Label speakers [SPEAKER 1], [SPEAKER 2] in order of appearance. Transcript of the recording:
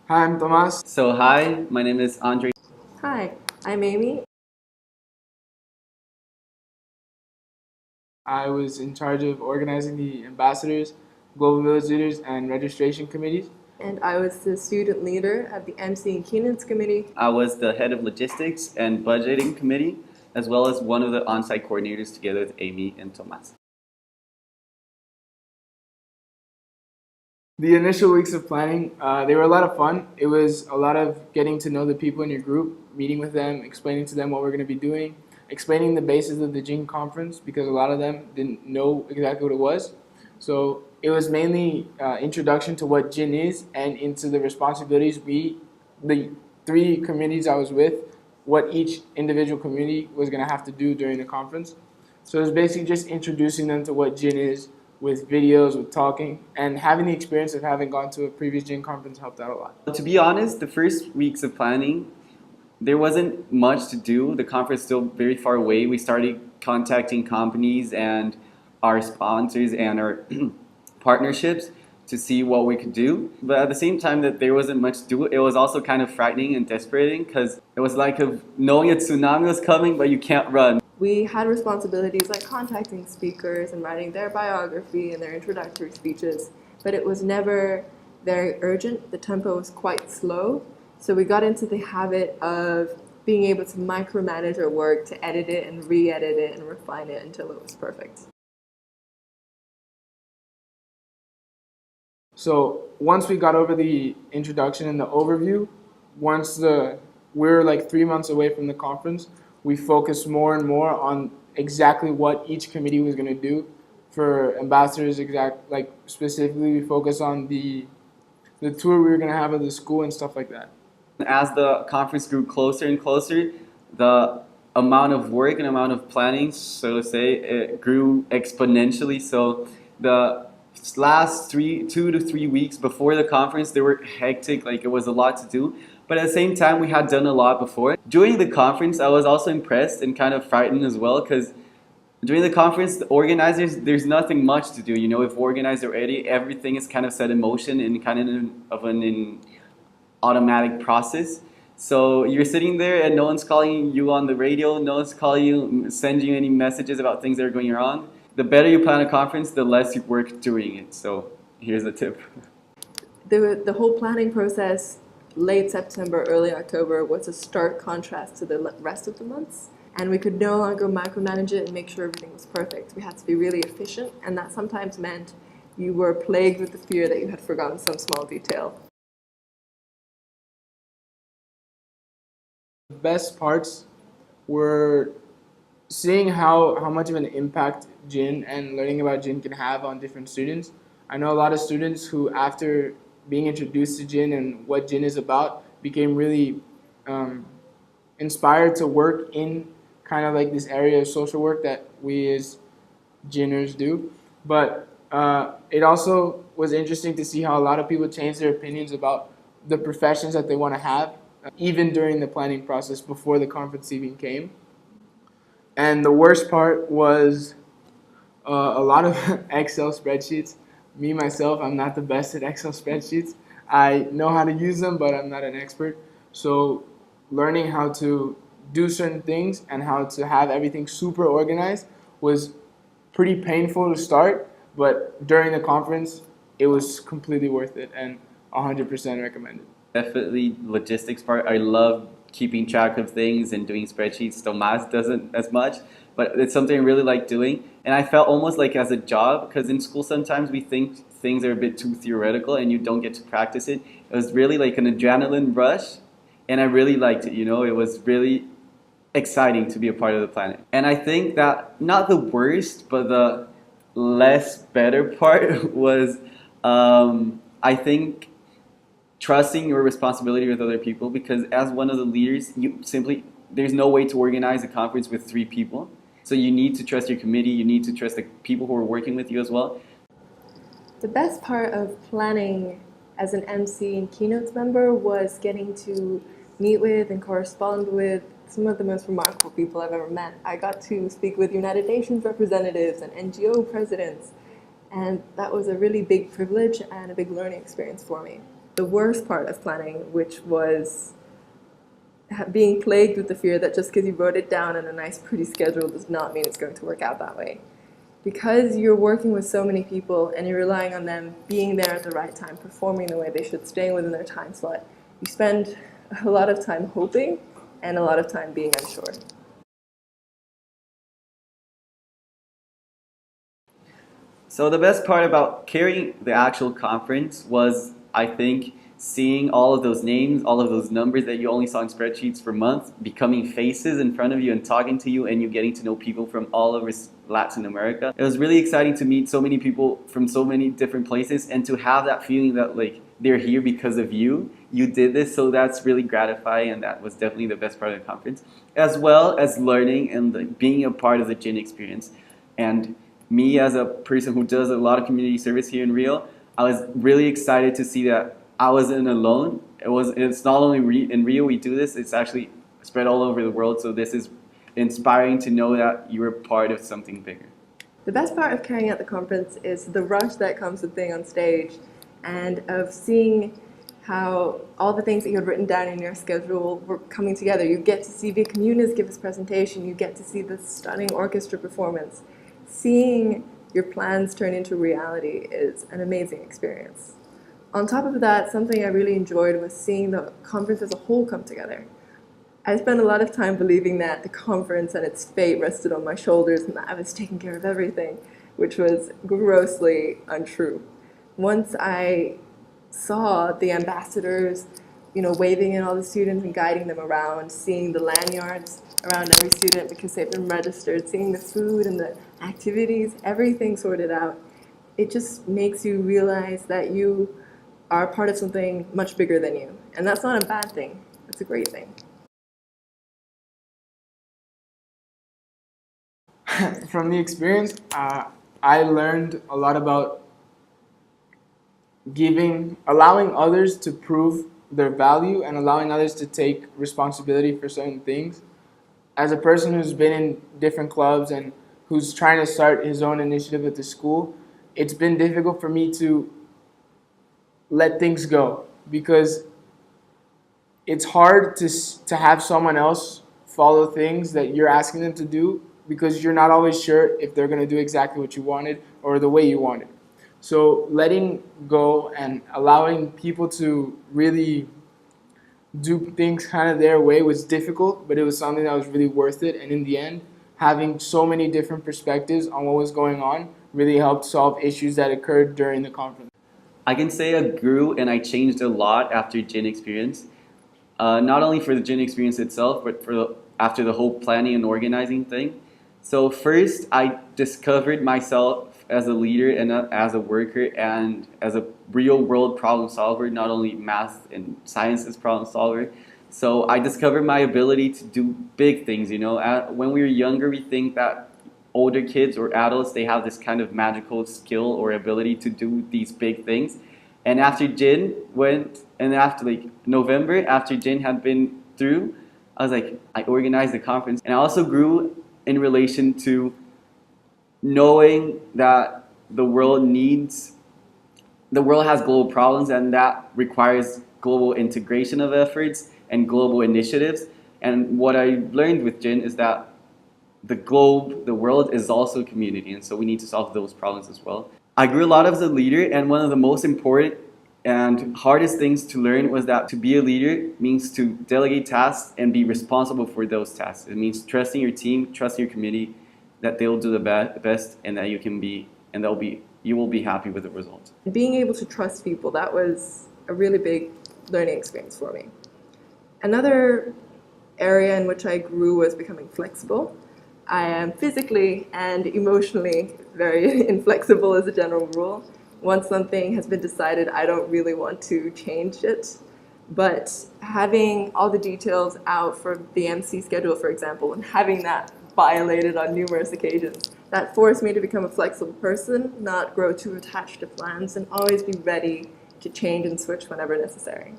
[SPEAKER 1] Hi, I'm Tomas.
[SPEAKER 2] So hi, my name is Andre.
[SPEAKER 3] Hi, I'm Amy.
[SPEAKER 1] I was in charge of organizing the ambassadors, global village leaders, and registration committees.
[SPEAKER 3] And I was the student leader of the MC and Keynotes Committee.
[SPEAKER 2] I was the head of logistics and budgeting committee, as well as one of the on-site coordinators together with Amy and Tomas.
[SPEAKER 1] The initial weeks of planning, they were a lot of fun. It was a lot of getting to know the people in your group, meeting with them, explaining to them what we're going to be doing, explaining the basis of the GIN conference because a lot of them didn't know exactly what it was. So it was mainly introduction to what GIN is and into the responsibilities the three committees I was with, what each individual committee was going to have to do during the conference. So it was basically just introducing them to what GIN is, with videos, with talking, and having the experience of having gone to a previous GIN conference helped out a lot.
[SPEAKER 2] To be honest, the first weeks of planning, there wasn't much to do. The conference is still very far away. We started contacting companies and our sponsors and our partnerships to see what we could do. But at the same time that there wasn't much to do, it was also kind of frightening and desperating because it was like of knowing a tsunami was coming, but you can't run.
[SPEAKER 3] We had responsibilities like contacting speakers and writing their biography and their introductory speeches, but it was never very urgent. The tempo was quite slow, so we got into the habit of being able to micromanage our work, to edit it and re-edit it and refine it until it was perfect.
[SPEAKER 1] So once we got over the introduction and the overview, we're like 3 months away from the conference, we focused more and more on exactly what each committee was going to do. For ambassadors, specifically, we focused on the tour we were going to have of the school and stuff like that.
[SPEAKER 2] As the conference grew closer and closer, the amount of work and amount of planning, so to say, it grew exponentially. So the last 2 to 3 weeks before the conference, they were hectic, like it was a lot to do. But at the same time, we had done a lot before. During the conference, I was also impressed and kind of frightened as well because during the conference, the organizers, there's nothing much to do. You know, if organized already, everything is kind of set in motion and kind of an automatic process. So you're sitting there and no one's calling you on the radio, no one's calling you, sending you any messages about things that are going wrong. The better you plan a conference, the less you work doing it. So here's a tip.
[SPEAKER 3] The whole planning process, late September, early October, was a stark contrast to the rest of the months. And we could no longer micromanage it and make sure everything was perfect. We had to be really efficient, and that sometimes meant you were plagued with the fear that you had forgotten some small detail.
[SPEAKER 1] The best parts were seeing how much of an impact GIN and learning about GIN can have on different students. I know a lot of students who, after being introduced to GIN and what GIN is about, became really inspired to work in kind of like this area of social work that we as GINers do. But it also was interesting to see how a lot of people changed their opinions about the professions that they want to have, even during the planning process before the conference even came. And the worst part was a lot of Excel spreadsheets. Me, myself, I'm not the best at Excel spreadsheets. I know how to use them, but I'm not an expert. So learning how to do certain things and how to have everything super organized was pretty painful to start, but during the conference, it was completely worth it and 100% recommended.
[SPEAKER 2] Definitely logistics part. I love keeping track of things and doing spreadsheets. Tomas doesn't as much, but it's something I really like doing. And I felt almost like as a job because in school sometimes we think things are a bit too theoretical and you don't get to practice it. It was really like an adrenaline rush, and I really liked it. You know, it was really exciting to be a part of the planet. And I think that not the worst, but the less better part was, I think, trusting your responsibility with other people, because as one of the leaders, there's no way to organize a conference with 3 people. So you need to trust your committee, you need to trust the people who are working with you as well.
[SPEAKER 3] The best part of planning as an MC and keynotes member was getting to meet with and correspond with some of the most remarkable people I've ever met. I got to speak with United Nations representatives and NGO presidents, and that was a really big privilege and a big learning experience for me. the worst part of planning, which was being plagued with the fear that just because you wrote it down in a nice, pretty schedule does not mean it's going to work out that way. Because you're working with so many people and you're relying on them being there at the right time, performing the way they should, staying within their time slot, you spend a lot of time hoping and a lot of time being unsure.
[SPEAKER 2] So the best part about carrying the actual conference was, I think, seeing all of those names, all of those numbers that you only saw in spreadsheets for months, becoming faces in front of you and talking to you, and you getting to know people from all over Latin America. It was really exciting to meet so many people from so many different places and to have that feeling that like they're here because of you. You did this, so that's really gratifying, and that was definitely the best part of the conference, as well as learning and like, being a part of the GIN experience. And me as a person who does a lot of community service here in Rio, I was really excited to see that I wasn't alone. It's not only in Rio we do this, it's actually spread all over the world. So this is inspiring to know that you're part of something bigger.
[SPEAKER 3] The best part of carrying out the conference is the rush that comes with being on stage and of seeing how all the things that you had written down in your schedule were coming together. You get to see Vic Muniz give his presentation, you get to see the stunning orchestra performance. Seeing your plans turn into reality is an amazing experience. On top of that, something I really enjoyed was seeing the conference as a whole come together. I spent a lot of time believing that the conference and its fate rested on my shoulders and that I was taking care of everything, which was grossly untrue. Once I saw the ambassadors, waving in all the students and guiding them around, seeing the lanyards around every student because they've been registered, seeing the food and the activities, everything sorted out, it just makes you realize that you are part of something much bigger than you. And that's not a bad thing, it's a great thing.
[SPEAKER 1] From the experience, I learned a lot about allowing others to prove their value and allowing others to take responsibility for certain things. As a person who's been in different clubs and who's trying to start his own initiative at the school, it's been difficult for me to let things go because it's hard to have someone else follow things that you're asking them to do because you're not always sure if they're going to do exactly what you wanted or the way you wanted. So letting go and allowing people to really do things kind of their way was difficult, but it was something that was really worth it. And in the end, having so many different perspectives on what was going on really helped solve issues that occurred during the conference.
[SPEAKER 2] I can say I grew and I changed a lot after GIN experience. Not only for the GIN experience itself, but after the whole planning and organizing thing. So first, I discovered myself as a leader and as a worker and as a real world problem solver, not only math and sciences problem solver. So I discovered my ability to do big things, When we were younger, we think that older kids or adults, they have this kind of magical skill or ability to do these big things. And after GIN after November, after GIN had been through, I organized the conference. And I also grew in relation to knowing that the world has global problems and that requires global integration of efforts and global initiatives. And what I learned with GIN is that the world is also a community, and so we need to solve those problems as well. I grew a lot as a leader, and one of the most important and hardest things to learn was that to be a leader means to delegate tasks and be responsible for those tasks. It means trusting your team, trusting your community, that they'll do the best, and that you will be happy with the result.
[SPEAKER 3] Being able to trust people, that was a really big learning experience for me. Another area in which I grew was becoming flexible. I am physically and emotionally very inflexible as a general rule. Once something has been decided, I don't really want to change it. But having all the details out for the MC schedule, for example, and having that violated on numerous occasions, that forced me to become a flexible person, not grow too attached to plans, and always be ready to change and switch whenever necessary.